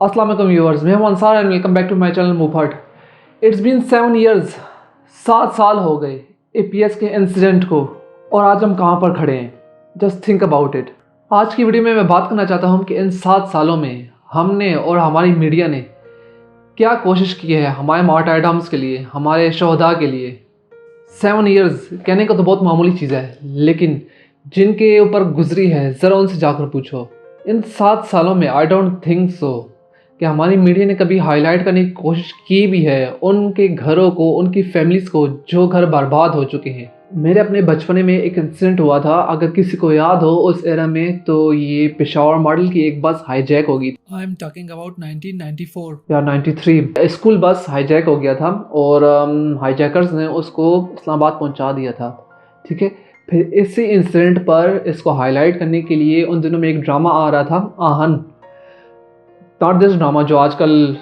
अस्सलाम वालेकुम व्यूअर्स, मैं हूं Ansar and welcome back to my channel मुफट। इट्स बीन 7 ईयर्स, 7 साल हो गए एपीएस के इंसिडेंट को, और आज हम कहां पर खड़े हैं। Just think about it. आज की वीडियो में मैं बात करना चाहता हूं कि इन 7 सालों में हमने और हमारी मीडिया ने क्या कोशिश की है हमारे मार्टायरडम्स के लिए, हमारे शहदा के लिए। 7 ईयर्स कहने का तो बहुत मामूली चीज़ है, लेकिन जिनके ऊपर गुजरी है ज़रा उनसे जाकर पूछो। इन 7 सालों में आई डोंट थिंक सो कि हमारी मीडिया ने कभी हाईलाइट करने की कोशिश की भी है उनके घरों को, उनकी फैमिलीज़ को जो घर बर्बाद हो चुके हैं। मेरे अपने बचपने में एक इंसिडेंट हुआ था, अगर किसी को याद हो उस एरा में, तो ये पेशावर मॉडल की एक बस हाईजैक हो गई। I am talking about 1994. या 93 स्कूल बस हाईजैक हो गया था और हाईजैकर्स ने उसको इस्लामाबाद पहुंचा दिया था। ठीक है, फिर इसी इंसिडेंट पर इसको हाईलाइट करने के लिए उन दिनों में एक ड्रामा आ रहा था, आहन। नॉट दिस ड्रामा जो आजकल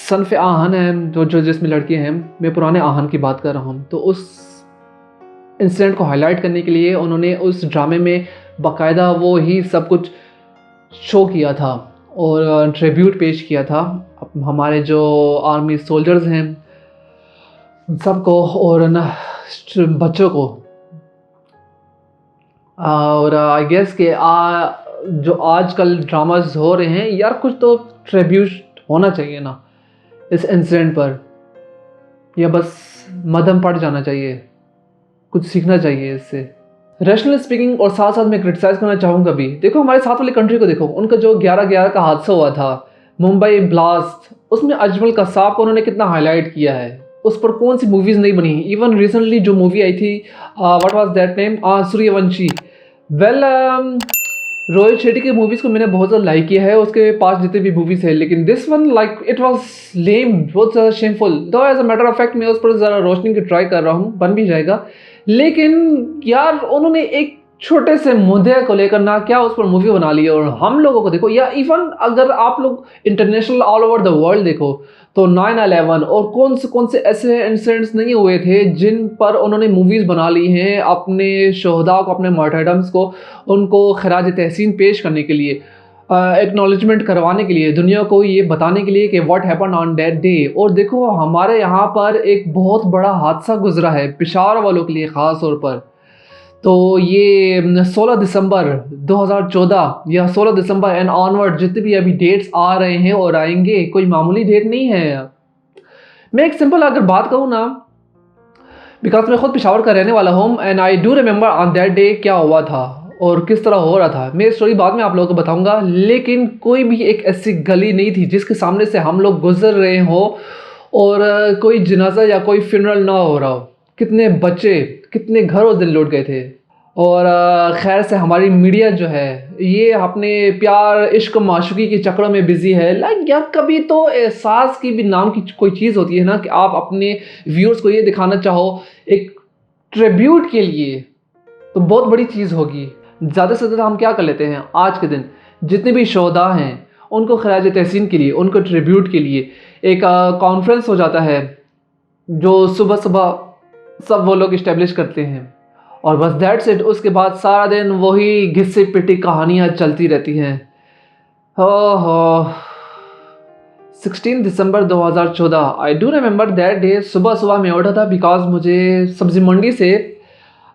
सनफ आहन है, जो जिसमें लड़कियां हैं, मैं पुराने आहन की बात कर रहा हूँ। तो उस इंसिडेंट को हाईलाइट करने के लिए उन्होंने उस ड्रामे में बाकायदा वो ही सब कुछ शो किया था और ट्रिब्यूट पेश किया था हमारे जो आर्मी सोल्जर्स हैं सबको, और न बच्चों को। और आई गेस के जो आजकल ड्रामास हो रहे हैं, यार कुछ तो ट्रिब्यूट होना चाहिए ना इस इंसिडेंट पर, या बस मदम पड़ जाना चाहिए, कुछ सीखना चाहिए इससे। रैशनल स्पीकिंग, और साथ साथ मैं क्रिटिसाइज़ करना चाहूँगा भी। देखो हमारे साथ वाली कंट्री को देखो, उनका जो 11/11 का हादसा हुआ था, मुंबई ब्लास्ट, उसमें अजमल कसाब को उन्होंने कितना हाईलाइट किया है। उस पर कौन सी मूवीज़ नहीं बनी। इवन रिसेंटली जो मूवी आई थी, what was that name, Suryavanshi. Well, Rohit Shetty की मूवीज़ को मैंने बहुत ज़्यादा लाइक किया है, उसके पास जितने भी मूवीज़ है, लेकिन this one like it was lame, बहुत ज़्यादा shameful. Though as a matter of fact मैं उस पर ज़रा रोशनी की ट्राई कर रहा हूँ, बन भी जाएगा। लेकिन यार उन्होंने एक छोटे से मुद्दे को लेकर ना क्या उस पर मूवी बना ली, और हम लोगों को देखो, या इवन अगर आप लोग international all over the world देखो, तो 9/11 और कौन से ऐसे इंसिडेंट्स नहीं हुए थे जिन पर उन्होंने मूवीज़ बना ली हैं अपने शहदा को, अपने मार्टरडम्स को, उनको खराज तहसीन पेश करने के लिए, एक्नॉलेजमेंट करवाने के लिए, दुनिया को ये बताने के लिए कि what happen on that day. और देखो हमारे यहाँ पर एक बहुत बड़ा हादसा गुजरा है पेशावर वालों के लिए ख़ास तौर पर। तो ये 16 दिसंबर 2014 या 16 दिसंबर एंड ऑनवर्ड जितने भी अभी डेट्स आ रहे हैं और आएंगे, कोई मामूली डेट नहीं है। मैं एक सिंपल अगर बात कहूँ ना, बिकॉज मैं खुद पेशावर का रहने वाला हूँ, and I do remember on that day क्या हुआ था और किस तरह हो रहा था। मैं स्टोरी बाद में आप लोगों को बताऊंगा, लेकिन कोई भी एक ऐसी गली नहीं थी जिसके सामने से हम लोग गुजर रहे हो और कोई जनाजा या कोई फ्यूनरल ना हो रहा हो। कितने बच्चे, कितने घर उस दिन लौट गए थे। और खैर से हमारी मीडिया जो है ये अपने प्यार, इश्क, माशूकी के चक्रों में बिजी है। लाइक यार कभी तो एहसास की भी नाम की कोई चीज़ होती है ना, कि आप अपने व्यूअर्स को ये दिखाना चाहो एक ट्रिब्यूट के लिए, तो बहुत बड़ी चीज़ होगी। ज़्यादा से ज़्यादा हम क्या कर लेते हैं आज के दिन, जितने भी शोधा हैं उनको खराज तहसीन के लिए, उनको ट्रिब्यूट के लिए एक कॉन्फ्रेंस हो जाता है जो सुबह सुबह सब वो लोग इस्टेब्लिश करते हैं, और बस दैट्स इट। उसके बाद सारा दिन वही घिस्सी पिटी कहानियाँ चलती रहती हैं। हो 16 दिसंबर 2014, I do remember that day. सुबह सुबह मैं उठा था बिकॉज मुझे सब्ज़ी मंडी से,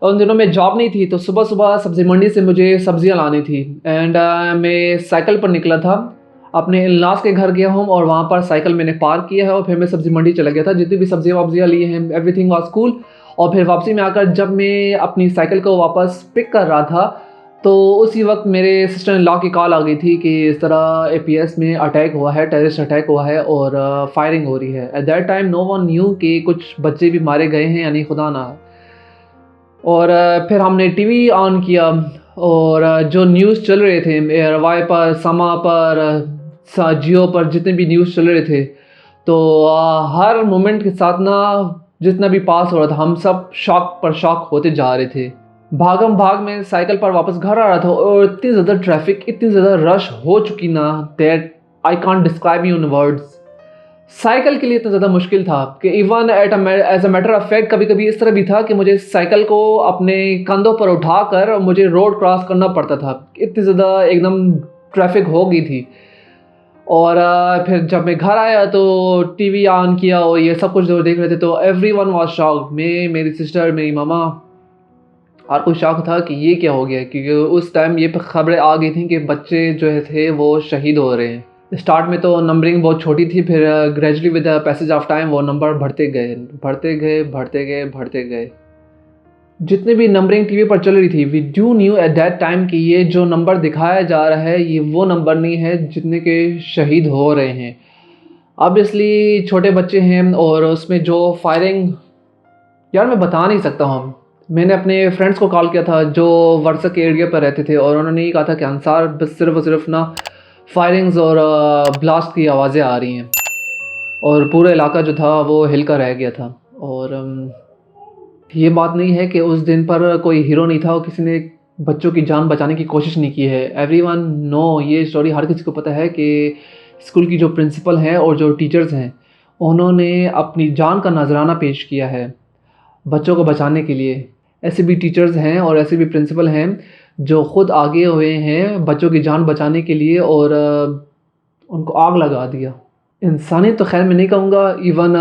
उन दिनों में जॉब नहीं थी, तो सुबह सुबह सब्ज़ी मंडी से मुझे सब्ज़ियाँ लानी थी। एंड मैं साइकिल पर निकला था, अपने इल्लास के घर गया हूँ और वहाँ पर साइकिल मैंने पार्क किया है और फिर मैं सब्ज़ी मंडी चला गया था। जितनी भी सब्ज़ियाँ वब्जियाँ ली हैं, एवरीथिंग वाज कूल। और फिर वापसी में आकर जब मैं अपनी साइकिल को वापस पिक कर रहा था, तो उसी वक्त मेरे सिस्टर इन लॉ की कॉल आ गई थी कि इस तरह एपीएस में अटैक हुआ है, टेररिस्ट अटैक हुआ है और फायरिंग हो रही है। At that time no one knew कि कुछ बच्चे भी मारे गए हैं, यानी खुदा ना। और फिर हमने टीवी ऑन किया और जो न्यूज़ चल रहे थे एयरवाई पर, समा पर, जियो पर, जितने भी न्यूज़ चल रहे थे, तो हर मोमेंट के साथ ना जितना भी पास हो रहा था, हम सब शॉक पर शॉक होते जा रहे थे। भागम भाग में साइकिल पर वापस घर आ रहा था और इतनी ज़्यादा ट्रैफिक, इतनी ज़्यादा रश हो चुकी ना, that I can't describe you in words. Cycle के लिए इतना ज़्यादा मुश्किल था कि even as a matter of fact कभी कभी इस तरह भी था कि मुझे साइकिल को अपने कंधों पर उठाकर मुझे रोड क्रॉस करना पड़ता था, इतनी ज़्यादा एकदम ट्रैफिक हो गई थी। और फिर जब मैं घर आया तो टीवी ऑन किया और ये सब कुछ जो देख रहे थे तो एवरीवन वाज शॉक्ड, मैं, मेरी सिस्टर, मेरी मामा, हर कोई शॉक था कि ये क्या हो गया, क्योंकि उस टाइम ये खबरें आ गई थी कि बच्चे जो थे वो शहीद हो रहे हैं। स्टार्ट में तो नंबरिंग बहुत छोटी थी, फिर gradually with the passage of time वो नंबर बढ़ते गए बढ़ते गए बढ़ते गए बढ़ते गए। जितने भी नंबरिंग टीवी पर चल रही थी, we do knew at that time कि ये जो नंबर दिखाया जा रहा है ये वो नंबर नहीं है जितने के शहीद हो रहे हैं। ऑब्वियसली छोटे बच्चे हैं और उसमें जो फायरिंग, यार मैं बता नहीं सकता हूँ। मैंने अपने फ्रेंड्स को कॉल किया था जो वर्षा के एरिया पर रहते थे और उन्होंने ये कहा था कि अंसार बस सिर्फ और सिर्फ ना फायरिंग्स और ब्लास्ट की आवाज़ें आ रही हैं, और पूरा इलाका जो था वो हिलका रह गया था। और ये बात नहीं है कि उस दिन पर कोई हीरो नहीं था और किसी ने बच्चों की जान बचाने की कोशिश नहीं की है। एवरीवन नो, ये स्टोरी हर किसी को पता है कि स्कूल की जो प्रिंसिपल हैं और जो टीचर्स हैं उन्होंने अपनी जान का नजराना पेश किया है बच्चों को बचाने के लिए। ऐसे भी टीचर्स हैं और ऐसे भी प्रिंसिपल हैं जो ख़ुद आगे हुए हैं बच्चों की जान बचाने के लिए और उनको आग लगा दिया। इंसानियत तो खैर मैं नहीं कहूँगा, इवन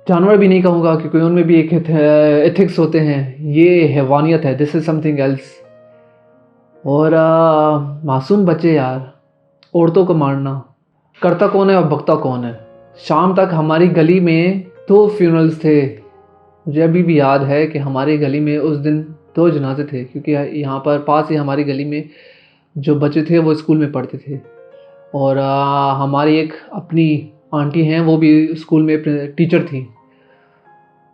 जानवर भी नहीं कहूँगा, क्योंकि उनमें भी एक एथिक्स होते हैं, ये हैवानियत है, दिस इज़ समथिंग एल्स। और मासूम बच्चे यार, औरतों को मारना, करता कौन है और बकता कौन है। शाम तक हमारी गली में 2 फ्यूनरल्स थे। मुझे अभी भी याद है कि हमारी गली में उस दिन 2 जनाजे थे, क्योंकि यहाँ पर पास ही हमारी गली में जो बच्चे थे वो स्कूल में पढ़ते थे। और हमारी एक अपनी आंटी हैं, वो भी स्कूल में टीचर थी,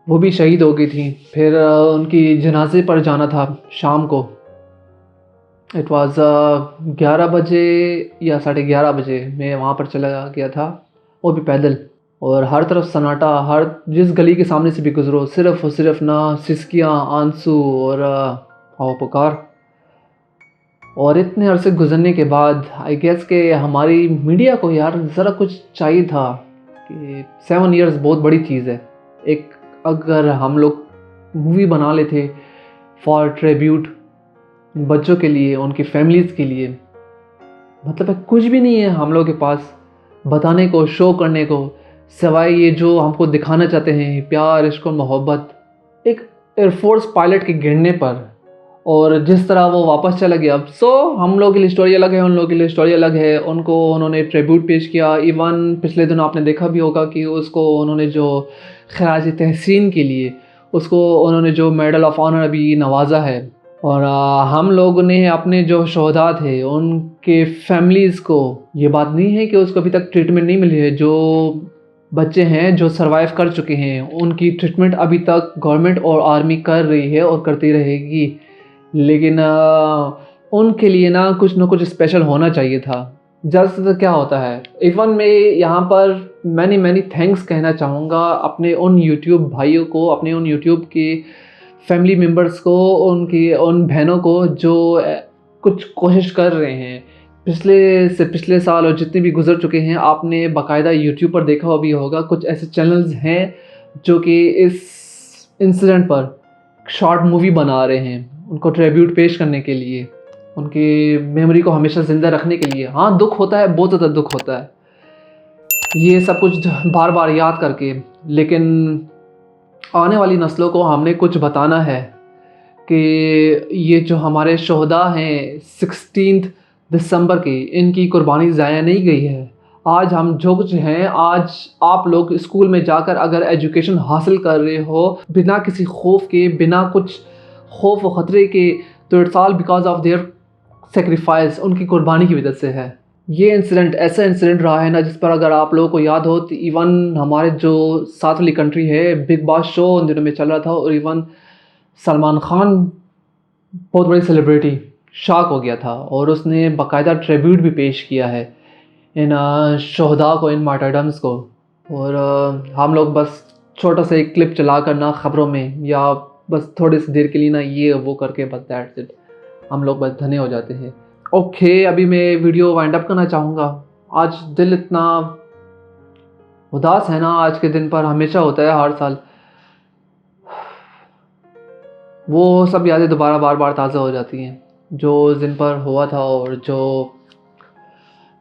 वो भी शहीद हो गई थी। फिर उनकी जनाजे पर जाना था शाम को। इट वाज 11 बजे या 11:30 बजे मैं वहाँ पर चला गया था, वो भी पैदल। और हर तरफ सन्नाटा, हर जिस गली के सामने से भी गुजरो सिर्फ और सिर्फ ना सिसकियाँ, आंसू और हाव पुकार। और इतने अरसे गुजरने के बाद आई गेस के हमारी मीडिया को यार ज़रा कुछ चाहिए था कि 7 इयर्स बहुत बड़ी चीज़ है। एक अगर हम लोग मूवी बना लेते फॉर ट्रिब्यूट बच्चों के लिए, उनकी फैमिलीज़ के लिए, मतलब है कुछ भी नहीं है हम लोग के पास बताने को, शो करने को, सिवाय ये जो हमको दिखाना चाहते हैं प्यार, इश्क और मोहब्बत। एक एयरफोर्स पायलट के गिरने पर और जिस तरह वो वापस चला गया, सो हम लोग के लिए स्टोरी अलग है, उन लोगों के लिए स्टोरी अलग है। उनको उन्होंने ट्रिब्यूट पेश किया। इवन पिछले दिनों आपने देखा भी होगा कि उसको उन्होंने जो खराज तहसीन के लिए उसको उन्होंने जो मेडल ऑफ ऑनर अभी नवाजा है। और हम लोगों ने अपने जो शोहदा थे उनके फैमिलीज़ को, ये बात नहीं है कि उसको अभी तक ट्रीटमेंट नहीं मिली है, जो बच्चे हैं जो सरवाइव कर चुके हैं उनकी ट्रीटमेंट अभी तक गवर्नमेंट और आर्मी कर रही है और करती रहेगी। लेकिन उनके लिए ना कुछ स्पेशल होना चाहिए था। जस्ट क्या होता है, इवन मैं यहाँ पर मैनी थैंक्स कहना चाहूँगा अपने उन यूट्यूब भाइयों को, अपने उन यूट्यूब के फैमिली मेम्बर्स को, उनकी उन बहनों को जो कुछ कोशिश कर रहे हैं पिछले साल और जितने भी गुजर चुके हैं। आपने बाकायदा यूट्यूब पर देखा भी होगा, कुछ ऐसे चैनल्स हैं जो कि इस इंसिडेंट पर शॉर्ट मूवी बना रहे हैं, उनको ट्रिब्यूट पेश करने के लिए, उनकी मेमोरी को हमेशा ज़िंदा रखने के लिए। हाँ, दुख होता है, बहुत ज़्यादा दुख होता है ये सब कुछ बार बार याद करके, लेकिन आने वाली नस्लों को हमने कुछ बताना है कि ये जो हमारे शोहदा हैं 16 दिसंबर की, इनकी कुर्बानी ज़ाया नहीं गई है। आज हम जो कुछ हैं, आज आप लोग स्कूल में जाकर अगर एजुकेशन हासिल कर रहे हो बिना किसी खौफ के, बिना कुछ खौफ व ख़तरे के, तो it's all because of their sacrifice, उनकी कुर्बानी की वजह से है। ये इंसिडेंट ऐसा इंसिडेंट रहा है ना जिस पर अगर आप लोगों को याद हो तो इवन हमारे जो साथ वाली कंट्री है, बिग बॉस शो उन दिनों में चल रहा था और इवन सलमान खान बहुत बड़ी सेलिब्रिटी शॉक हो गया था और उसने बाकायदा ट्रिब्यूट भी पेश किया है इन शोहदा को, इन मार्टरडम्स को। और हम लोग बस छोटा सा एक क्लिप चला कर ना ख़बरों में या बस थोड़ी सी देर के लिए ना ये वो करके बस दैट्स इट, हम लोग बस धन्य हो जाते हैं। ओके, अभी मैं वीडियो वाइंड अप करना चाहूँगा। आज दिल इतना उदास है ना आज के दिन पर, हमेशा होता है हर साल। वो सब यादें दोबारा बार बार ताज़ा हो जाती हैं जो उस दिन पर हुआ था। और जो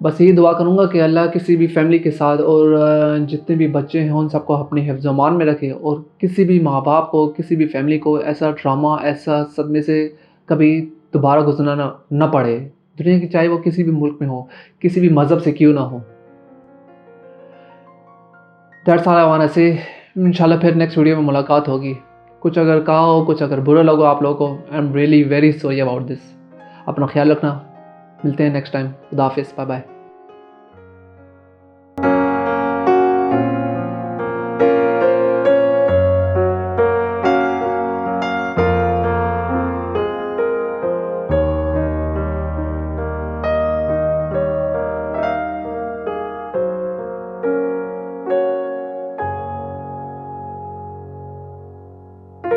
बस यही दुआ करूँगा कि अल्लाह किसी भी फैमिली के साथ और जितने भी बच्चे हैं उन सबको अपने हिफ्ज़ मान में रखे, और किसी भी माँ बाप को, किसी भी फैमिली को ऐसा ड्रामा, ऐसा सदमे से कभी दोबारा गुजरना ना पड़े। दुनिया की, चाहे वो किसी भी मुल्क में हो, किसी भी मज़हब से क्यों ना हो। That's all I want to say. इंशाल्लाह फिर नेक्स्ट वीडियो में मुलाकात होगी। कुछ अगर कहा हो, कुछ अगर बुरा लगा आप लोगों को, I am really very sorry about this. अपना ख्याल रखना, मिलते हैं नेक्स्ट टाइम। खुदा हाफिज़, बाय बाय।